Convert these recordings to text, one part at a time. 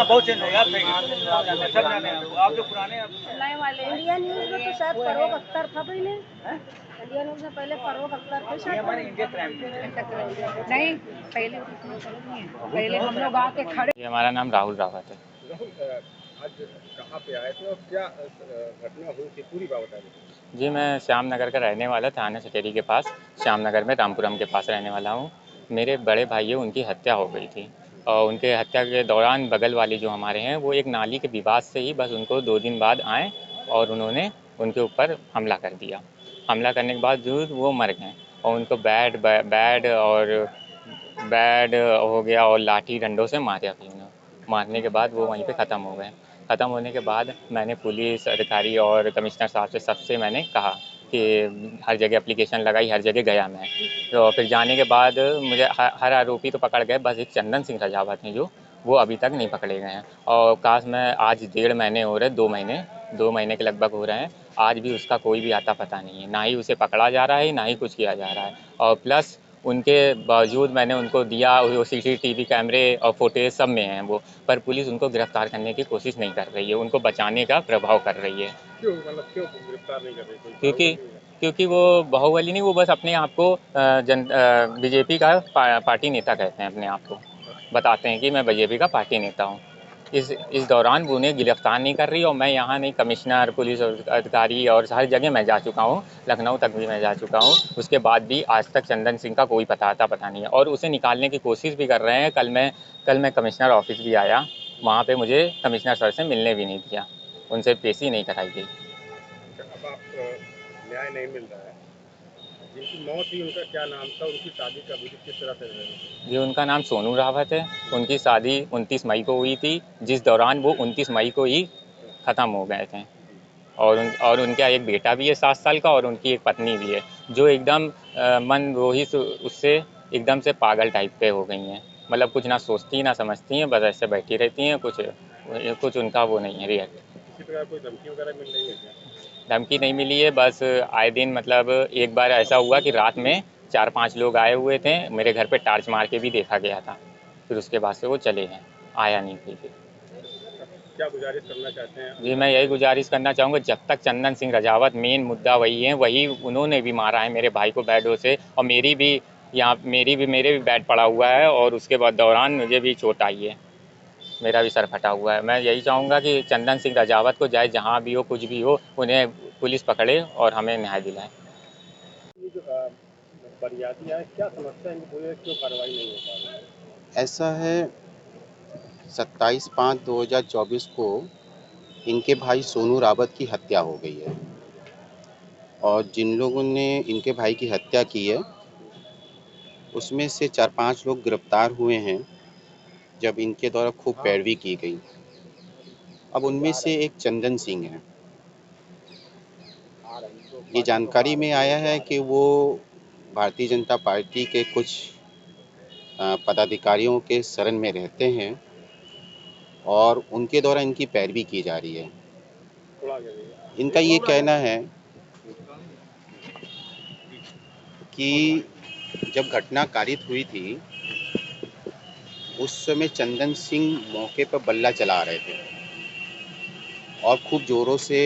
बहुत चेंज हो गया, सब जाने आप जो पुराने नए वाले इंडिया न्यूज में तो शायद फरोग अख्तर था पहले। इंडिया न्यूज में पहले फरोग अख्तर थे शायद। नहीं, पहले हम लोग आके खड़े। ये हमारा नाम राहुल रावत है। राहुल, आज कहाँ पे आए थे और क्या घटना हुई थी, पूरी बात बता दीजिए। जी, मैं श्याम नगर का रहने वाला, थाना सटेरी के पास, श्याम नगर में रामपुरम के पास रहने वाला हूँ। मेरे बड़े भाई है, उनकी हत्या हो गई थी और उनके हत्या के दौरान बगल वाले जो हमारे हैं, वो एक नाली के विवाद से ही बस उनको 2 दिन बाद आए और उन्होंने उनके ऊपर हमला कर दिया। हमला करने के बाद जो वो मर गए और उनको बैड हो गया और लाठी डंडों से मारा भी उन्होंने। मारने के बाद वो वहीं पे ख़त्म हो गए। ख़त्म होने के बाद मैंने पुलिस अधिकारी और कमिश्नर साहब से सबसे मैंने कहा कि हर जगह एप्लीकेशन लगाई, हर जगह गया मैं। तो फिर जाने के बाद मुझे हर आरोपी तो पकड़ गए, बस एक चंदन सिंह राजावत हैं जो, वो अभी तक नहीं पकड़े गए हैं। और काश मैं आज 1.5 महीने हो रहे, 2 महीने के लगभग हो रहे हैं, आज भी उसका कोई भी आता पता नहीं है। ना ही उसे पकड़ा जा रहा है, ना ही कुछ किया जा रहा है। और प्लस उनके बावजूद मैंने उनको दिया, वो सीसीटीवी कैमरे और फुटेज सब में हैं वो, पर पुलिस उनको गिरफ्तार करने की कोशिश नहीं कर रही है, उनको बचाने का प्रभाव कर रही है। क्यों गिरफ्तार नहीं कर रही? क्योंकि वो बाहुबली नहीं, वो बस अपने आप को बीजेपी का पार्टी नेता कहते हैं, अपने आप को बताते हैं कि मैं बीजेपी का पार्टी नेता हूँ। इस दौरान वो उन्हें गिरफ्तार नहीं कर रही और मैं यहाँ नहीं, कमिश्नर, पुलिस अधिकारी और हर जगह मैं जा चुका हूँ, लखनऊ तक भी मैं जा चुका हूँ। उसके बाद भी आज तक चंदन सिंह का कोई पता नहीं है और उसे निकालने की कोशिश भी कर रहे हैं। कल मैं कमिश्नर ऑफिस भी आया, वहाँ पे मुझे कमिश्नर सर से मिलने भी नहीं दिया, उनसे पेशी नहीं कराई गई। अब आप न्याय नहीं मिल रहा है, जिनकी मौत हुई उनका क्या नाम था, उनकी शादी कब हुई, किस तरह से हुई? जी, उनका नाम सोनू रावत है। उनकी शादी 29 मई को हुई थी, जिस दौरान वो 29 मई को ही ख़त्म हो गए थे। और उनका एक बेटा भी है 7 साल का और उनकी एक पत्नी भी है, जो एकदम मनमोहित उससे एकदम से पागल टाइप पे हो गई हैं। मतलब कुछ ना सोचती ना समझती हैं, बस ऐसे बैठी रहती हैं, कुछ उनका वो नहीं है रिएक्ट। किसी प्रकार कोई धमकी वगैरह मिल रही है क्या? धमकी नहीं मिली है, बस आए दिन मतलब एक बार ऐसा हुआ कि रात में 4-5 लोग आए हुए थे, मेरे घर पे टार्च मार के भी देखा गया था। फिर उसके बाद से वो चले गए, आया नहीं कोई फिर। क्या गुजारिश करना चाहते हैं? जी, मैं यही गुजारिश करना चाहूँगा, जब तक चंदन सिंह राजावत, मेन मुद्दा वही है, वही उन्होंने भी मारा है मेरे भाई को बैडों से और मेरे भी बैट पड़ा हुआ है और उसके बाद दौरान मुझे भी चोट आई है, मेरा भी सर फटा हुआ है। मैं यही चाहूँगा कि चंदन सिंह राजावत को चाहे जहाँ भी हो, कुछ भी हो, उन्हें पुलिस पकड़े और हमें न्याय दिलाए। ये जो फरियादी है, क्या समस्या है, क्यों कार्रवाई नहीं हो पा रही है? ऐसा है, 27/5/2024 को इनके भाई सोनू रावत की हत्या हो गई है और जिन लोगों ने इनके भाई की हत्या की है उसमें से 4-5 लोग गिरफ्तार हुए हैं जब इनके द्वारा खूब पैरवी की गई। अब उनमें से एक चंदन सिंह है। ये जानकारी में आया है कि वो भारतीय जनता पार्टी के कुछ पदाधिकारियों के शरण में रहते हैं और उनके द्वारा इनकी पैरवी की जा रही है। इनका ये कहना है कि जब घटना कारित हुई थी उस समय चंदन सिंह मौके पर बल्ला चला रहे थे और खूब जोरों से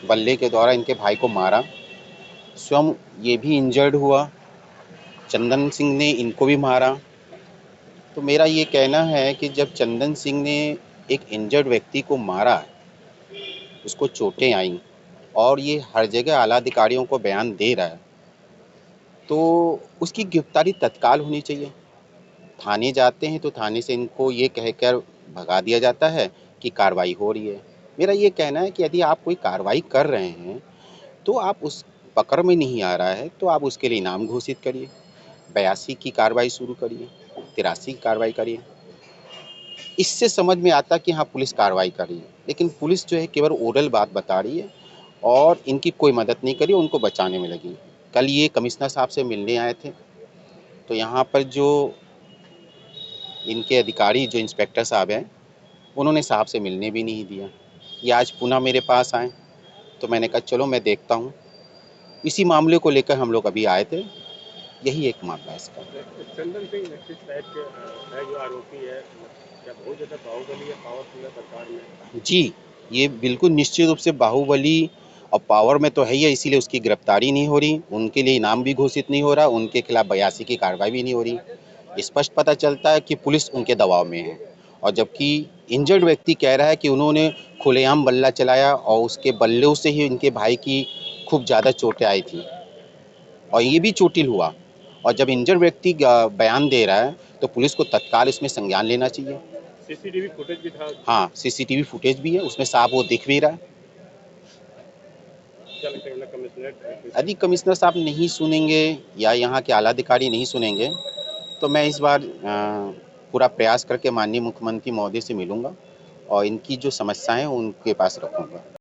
बल्ले के द्वारा इनके भाई को मारा। स्वयं ये भी इंजर्ड हुआ, चंदन सिंह ने इनको भी मारा। तो मेरा ये कहना है कि जब चंदन सिंह ने एक इंजर्ड व्यक्ति को मारा, उसको चोटें आईं और ये हर जगह आला अधिकारियों को बयान दे रहा है, तो उसकी गिरफ्तारी तत्काल होनी चाहिए। थाने जाते हैं तो थाने से इनको ये कहकर भगा दिया जाता है कि कार्रवाई हो रही है। मेरा ये कहना है कि यदि आप कोई कार्रवाई कर रहे हैं तो आप उस पकड़ में नहीं आ रहा है तो आप उसके लिए इनाम घोषित करिए, 82 की कार्रवाई शुरू करिए, 83 की कार्रवाई करिए। इससे समझ में आता कि हाँ पुलिस कार्रवाई कर रही है, लेकिन पुलिस जो है केवल ओरल बात बता रही है और इनकी कोई मदद नहीं करी, उनको बचाने में लगी। कल ये कमिश्नर साहब से मिलने आए थे तो यहाँ पर जो इनके अधिकारी जो इंस्पेक्टर साहब हैं उन्होंने साहब से मिलने भी नहीं दिया। ये आज पुनः मेरे पास आए तो मैंने कहा चलो मैं देखता हूँ। इसी मामले को लेकर हम लोग अभी आए थे, यही एक मामला है इसका। चंदन सिंह किस टाइप के है जो आरोपी है, क्या बहुत ज़्यादा बाहुबली या पावरफुल है सरकार में? जी, ये बिल्कुल निश्चित रूप से बाहुबली और पावर में तो है ही है, इसीलिए उसकी गिरफ्तारी नहीं हो रही, उनके लिए इनाम भी घोषित नहीं हो रहा, उनके खिलाफ 82 की कार्रवाई भी नहीं हो रही। स्पष्ट पता चलता है कि पुलिस उनके दबाव में है और जबकि इंजर्ड व्यक्ति कह रहा है कि उन्होंने खुलेआम बल्ला चलाया और उसके बल्लों से ही उनके भाई की खूब ज़्यादा चोटें आई थी और ये भी चोटिल हुआ। और जब इंजर्ड व्यक्ति बयान दे रहा है तो पुलिस को तत्काल इसमें संज्ञान लेना चाहिए। सीसीटीवी फुटेज भी था। हाँ, सीसीटीवी फुटेज भी है, उसमें साफ वो दिख भी रहा है। क्या लगता है कमिश्नर? यदि कमिश्नर साहब नहीं सुनेंगे या यहाँ के आला अधिकारी नहीं सुनेंगे तो मैं इस बार पूरा प्रयास करके माननीय मुख्यमंत्री महोदय से मिलूंगा और इनकी जो समस्याएं हैं उनके पास रखूंगा।